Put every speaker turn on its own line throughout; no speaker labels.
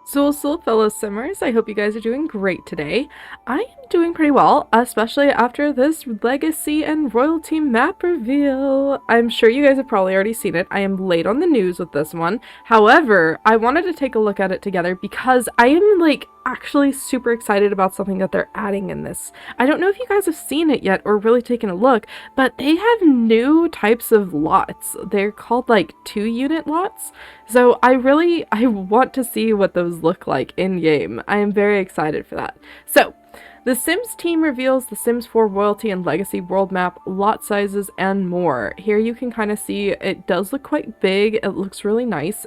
So, fellow simmers, I hope you guys are doing great today. I am doing pretty well, especially after this legacy and royalty map reveal. I'm sure you guys have probably already seen it. I am late on the news with this one. However, I wanted to take a look at it together because I am actually super excited about something that they're adding in this. I don't know if you guys have seen it yet or really taken a look, but they have new types of lots. They're called like 2-unit lots. So I want to see what those look like in game. I am very excited for that. So, the Sims team reveals the Sims 4 Royalty and Legacy world map, lot sizes, and more. Here you can kind of see it does look quite big. It looks really nice.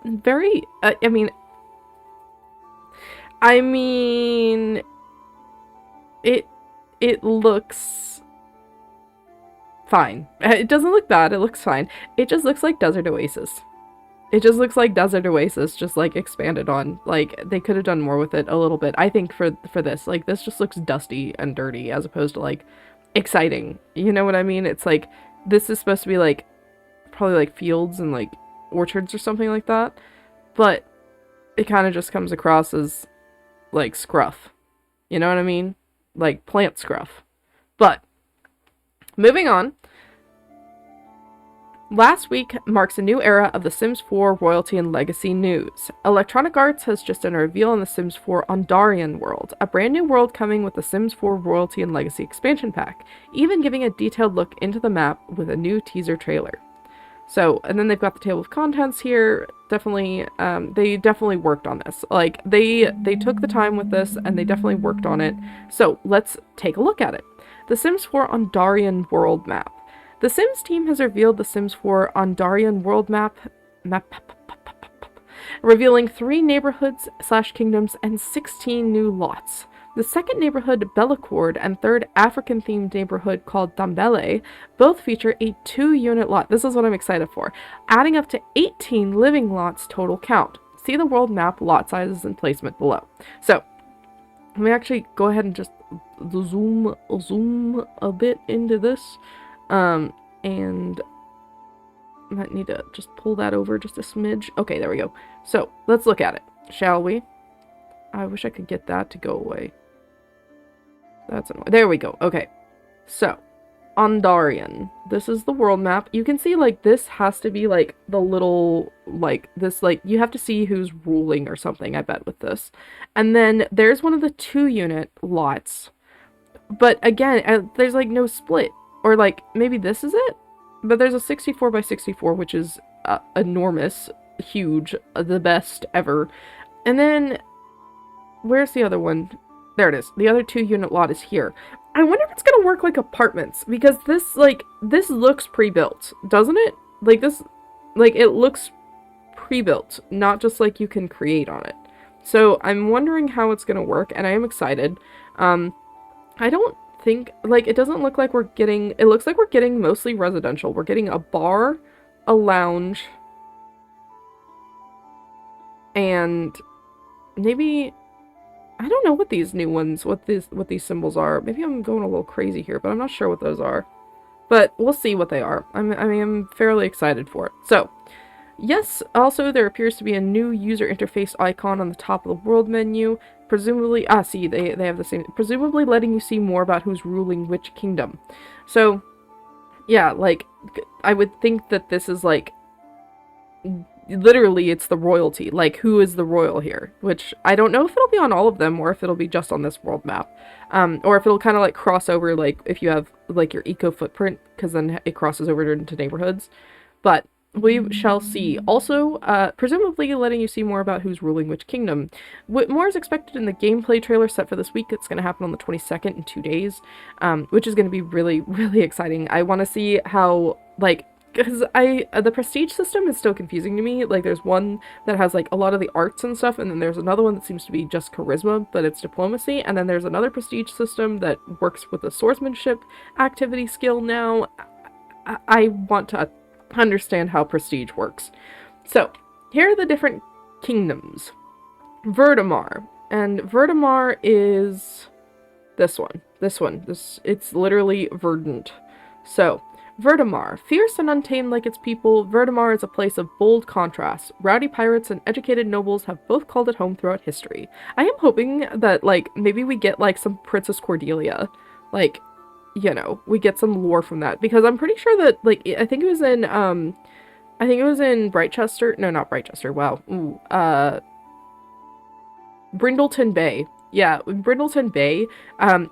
Very, I mean, it it looks fine. It doesn't look bad. It looks fine. It just looks like Desert Oasis. It just looks like Desert Oasis, just like expanded on. Like they could have done more with it a little bit. I think for this, like this just looks dusty and dirty as opposed to like exciting. You know what I mean? It's like this is supposed to be like probably like fields and like orchards or something like that, but it kind of just comes across as like scruff. You know what I mean? Like plant scruff. But moving on. Last week marks a new era of The Sims 4 royalty and legacy news. Electronic Arts has just done a reveal on The Sims 4 Ondarion world, a brand new world coming with The Sims 4 royalty and legacy expansion pack, even giving a detailed look into the map with a new teaser trailer. So, and then they've got the table of contents here. Definitely, they definitely worked on this. Like, they took the time with this, and they definitely worked on it. So, let's take a look at it. The Sims 4 Ondarion world map. The Sims team has revealed the Sims 4 Ondarion world map, revealing 3 neighborhoods/kingdoms and 16 new lots. The second neighborhood, Bellacorde, and third African-themed neighborhood called Dambele both feature a 2-unit lot. This is what I'm excited for, adding up to 18 living lots total count. See the world map, lot sizes, and placement below. So, let me actually go ahead and just zoom a bit into this. And I might need to just pull that over just a smidge. Okay, there we go. So, let's look at it, shall we? I wish I could get that to go away. That's annoying. There we go. Okay. So, Ondarion. This is the world map. You can see, like, this has to be, like, the little, like, this, like, you have to see who's ruling or something, I bet, with this. And then there's one of the 2-unit lots. But, again, there's, like, no split. Or, like, maybe this is it? But there's a 64 by 64, which is enormous, huge, the best ever. And then, where's the other one? There it is. The other 2-unit lot is here. I wonder if it's gonna work like apartments, because this, like, this looks pre-built, doesn't it? Like, this, like, it looks pre-built, not just, like, you can create on it. So, I'm wondering how it's gonna work, and I am excited. I don't think, like, it doesn't look like we're getting, it looks like we're getting mostly residential. We're getting a bar, a lounge, and maybe, I don't know what these new ones, what these symbols are. Maybe I'm going a little crazy here, but I'm not sure what those are. But we'll see what they are. I'm fairly excited for it. So, yes, also there appears to be a new user interface icon on the top of the world menu. Presumably, see, they have the same, presumably letting you see more about who's ruling which kingdom. So, yeah, like, I would think that this is, like, literally it's the royalty, like, who is the royal here, which I don't know if it'll be on all of them, or if it'll be just on this world map, or if it'll kind of, like, cross over, like, if you have, like, your eco footprint, because then it crosses over into neighborhoods, but we shall see. Also, presumably letting you see more about who's ruling which kingdom. More is expected in the gameplay trailer set for this week. It's going to happen on the 22nd in 2 days, which is going to be really, really exciting. I want to see how, like, because the prestige system is still confusing to me. Like, there's one that has, like, a lot of the arts and stuff, and then there's another one that seems to be just charisma, but it's diplomacy, and then there's another prestige system that works with the swordsmanship activity skill now. I want to understand how prestige works. So, here are the different kingdoms. Verdemar. And Verdemar is this one. It's literally verdant. So, Verdemar. Fierce and untamed like its people, Verdemar is a place of bold contrast. Rowdy pirates and educated nobles have both called it home throughout history. I am hoping that, like, maybe we get, like, some Princess Cordelia. Like, you know, we get some lore from that. Because I'm pretty sure that, like, I think it was in, Brightchester. No, not Brightchester. Wow. Ooh, Brindleton Bay. Yeah, in Brindleton Bay,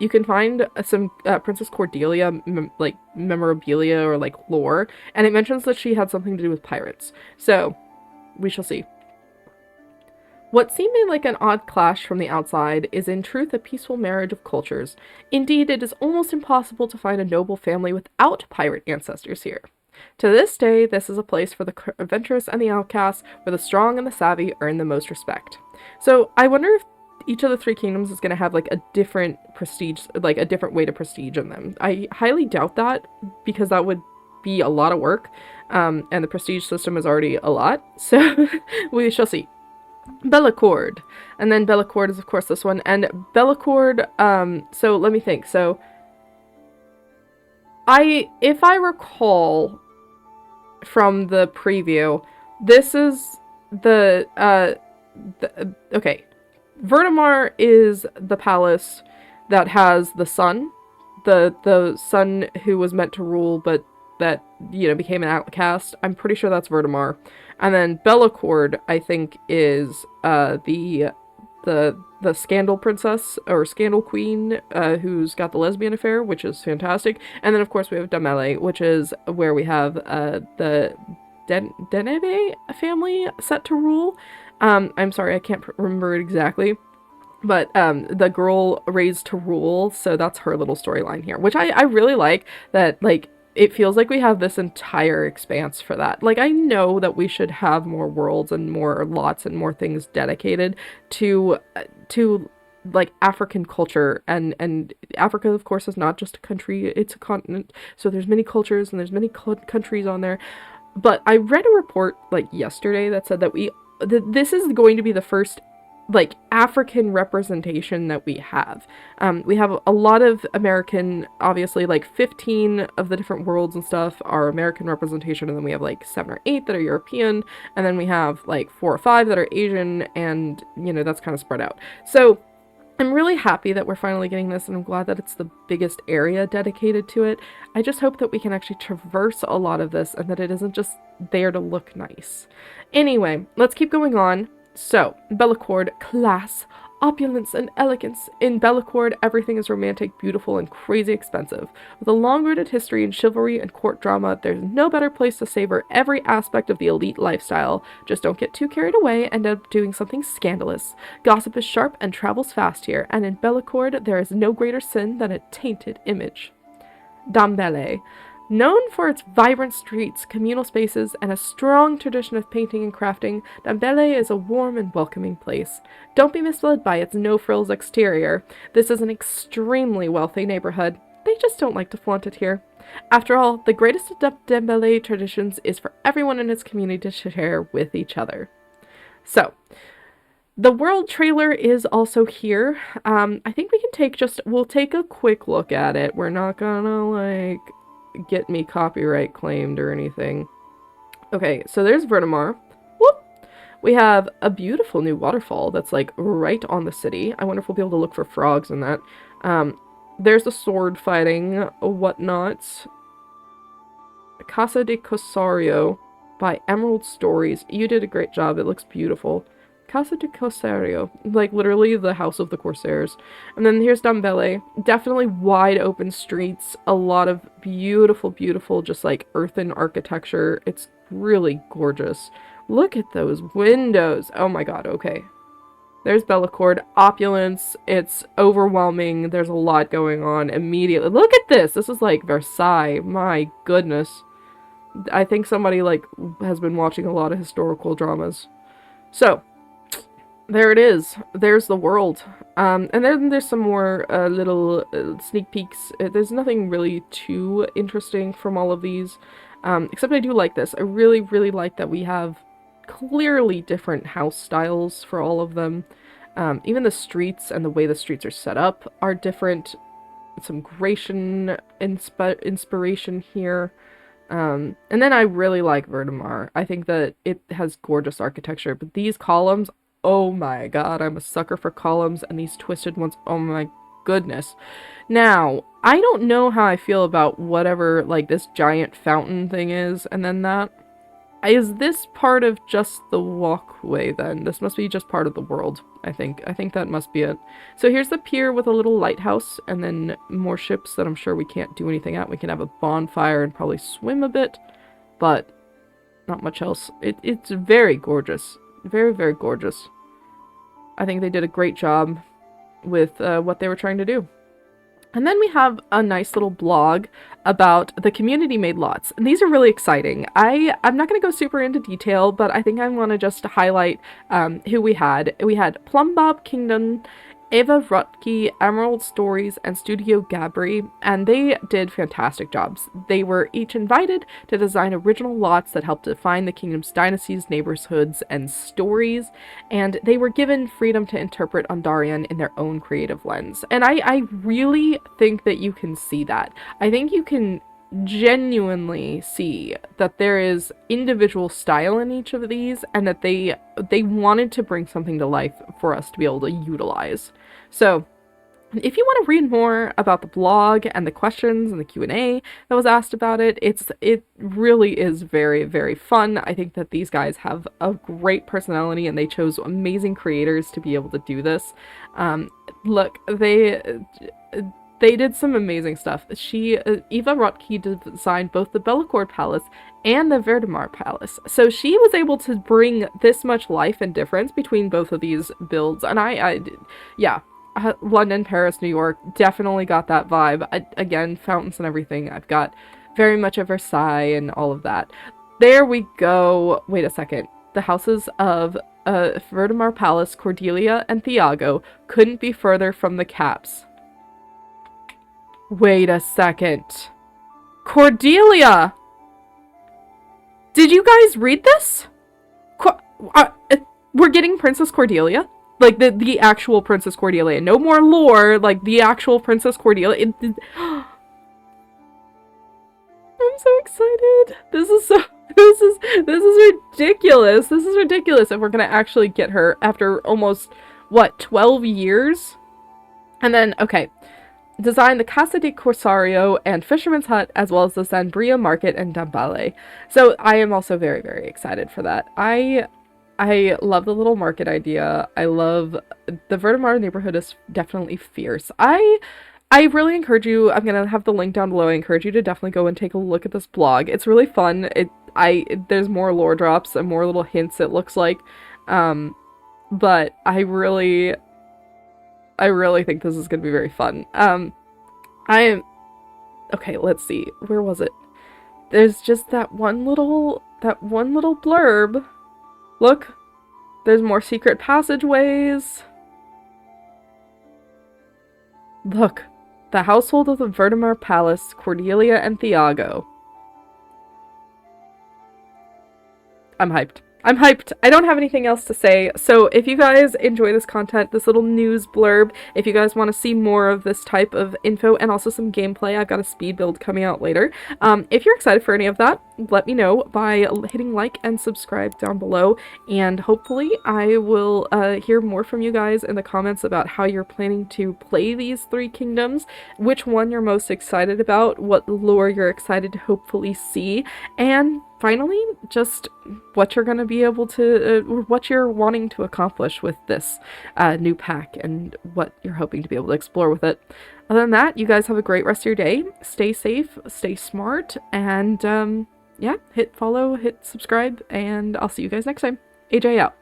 you can find some Princess Cordelia like memorabilia or like lore, and it mentions that she had something to do with pirates. So we shall see. What seemed like an odd clash from the outside is in truth a peaceful marriage of cultures. Indeed, it is almost impossible to find a noble family without pirate ancestors here. To this day, this is a place for the adventurous and the outcasts, where the strong and the savvy earn the most respect. So I wonder if each of the three kingdoms is going to have like a different prestige, like a different way to prestige in them. I highly doubt that, because that would be a lot of work, and the prestige system is already a lot, so we shall see. Bellacorde, and then Bellacorde is of course this one, and Bellacorde, so let me think, so if I recall from the preview, this is okay, Verdemar is the palace that has the sun, the son who was meant to rule, but that, you know, became an outcast. I'm pretty sure that's Verdemar. And then Bellacorde, I think, is the scandal princess or scandal queen, who's got the lesbian affair, which is fantastic. And then of course we have Dambele, which is where we have the Dambele family set to rule. I'm sorry, I can't remember it exactly. But the girl raised to rule, so that's her little storyline here, which I really like. That, like, it feels like we have this entire expanse for that. Like, I know that we should have more worlds and more lots and more things dedicated to like African culture, and Africa of course is not just a country, it's a continent, so there's many cultures and there's many countries on there. But I read a report like yesterday that said that this is going to be the first like African representation that we have. We have a lot of American, obviously, like 15 of the different worlds and stuff are American representation, and then we have like 7 or 8 that are European, and then we have like 4 or 5 that are Asian, and, you know, that's kind of spread out. So I'm really happy that we're finally getting this, and I'm glad that it's the biggest area dedicated to it. I just hope that we can actually traverse a lot of this, and that it isn't just there to look nice. Anyway, let's keep going on. So, Bellacorde, class, opulence, and elegance. In Bellacorde, everything is romantic, beautiful, and crazy expensive. With a long-rooted history in chivalry and court drama, there's no better place to savor every aspect of the elite lifestyle. Just don't get too carried away and end up doing something scandalous. Gossip is sharp and travels fast here, and in Bellacorde, there is no greater sin than a tainted image. Dambele. Known for its vibrant streets, communal spaces, and a strong tradition of painting and crafting, Dambele is a warm and welcoming place. Don't be misled by its no-frills exterior. This is an extremely wealthy neighborhood. They just don't like to flaunt it here. After all, the greatest of Dambele traditions is for everyone in its community to share with each other. So, the world trailer is also here. I think we'll take a quick look at it. We're not gonna, like, get me copyright claimed or anything. Okay, so there's Verdemar. Whoop! We have a beautiful new waterfall that's like right on the city. I wonder if we'll be able to look for frogs in that. There's the sword fighting, whatnot. Casa de Cosario by Emerald Stories. You did a great job. It looks beautiful. Casa de Cosario, like literally the house of the Corsairs. And then here's Dambele. Definitely wide open streets, a lot of beautiful, beautiful, just like earthen architecture. It's really gorgeous. Look at those windows. Oh my god, okay. There's Bellacorde. Opulence. It's overwhelming. There's a lot going on immediately. Look at this. This is like Versailles. My goodness. I think somebody like has been watching a lot of historical dramas. So, there it is. There's the world. And then there's some more little sneak peeks. There's nothing really too interesting from all of these. Except I do like this. I really, really like that we have clearly different house styles for all of them. Even the streets and the way the streets are set up are different. Some Grecian inspiration here. And then I really like Verdemar. I think that it has gorgeous architecture, but these columns, oh my god, I'm a sucker for columns, and these twisted ones, oh my goodness. Now, I don't know how I feel about whatever, like, this giant fountain thing is, and then that. Is this part of just the walkway then? This must be just part of the world, I think. I think that must be it. So here's the pier with a little lighthouse and then more ships that I'm sure we can't do anything at. We can have a bonfire and probably swim a bit, but not much else. It's very gorgeous. Very, very gorgeous. I think they did a great job with what they were trying to do. And then we have a nice little blog about the community-made lots. And these are really exciting. I'm not going to go super into detail, but I think I want to just highlight who we had. We had Plumbob Kingdom, Eva Rutke, Emerald Stories, and Studio Gabri, and they did fantastic jobs. They were each invited to design original lots that helped define the kingdom's dynasties, neighborhoods, and stories, and they were given freedom to interpret Ondarion in their own creative lens. And I really think that you can see that. I think you can genuinely see that there is individual style in each of these, and that they wanted to bring something to life for us to be able to utilize. So if you want to read more about the blog and the questions and the Q&A that was asked about it, it really is very, very fun. I think that these guys have a great personality, and they chose amazing creators to be able to do this. Look, they did some amazing stuff. Eva Rotke designed both the Bellacorde Palace and the Verdemar Palace. So she was able to bring this much life and difference between both of these builds. And yeah, London, Paris, New York, definitely got that vibe. Again, fountains and everything. I've got very much of Versailles and all of that. There we go. Wait a second. The houses of Verdemar Palace, Cordelia, and Thiago couldn't be further from the caps. Wait a second. Cordelia! Did you guys read this? We're getting Princess Cordelia? Like, the actual Princess Cordelia. No more lore, like, the actual Princess Cordelia. I'm so excited. This is ridiculous. This is ridiculous if we're gonna actually get her after almost, what, 12 years? And then, okay. Designed the Casa de Corsario and Fisherman's Hut, as well as the Sanbria Market and Dambele. So I am also very, very excited for that. I love the little market idea. I love the Verdemar neighborhood is definitely fierce. I really encourage you, I'm gonna have the link down below. I encourage you to definitely go and take a look at this blog. It's really fun. There's more lore drops and more little hints, it looks like. But I really think this is going to be very fun. Okay, let's see. Where was it? There's just that one little blurb. Look, there's more secret passageways. Look, the household of the Verdemar Palace, Cordelia and Thiago. I'm hyped. I'm hyped. I don't have anything else to say. So if you guys enjoy this content, this little news blurb, if you guys want to see more of this type of info and also some gameplay, I've got a speed build coming out later. If you're excited for any of that, let me know by hitting like and subscribe down below. And hopefully I will hear more from you guys in the comments about how you're planning to play these three kingdoms, which one you're most excited about, what lore you're excited to hopefully see, and finally, just what you're going to be able to, or what you're wanting to accomplish with this new pack and what you're hoping to be able to explore with it. Other than that, you guys have a great rest of your day. Stay safe, stay smart, and yeah, hit follow, hit subscribe, and I'll see you guys next time. AJ out.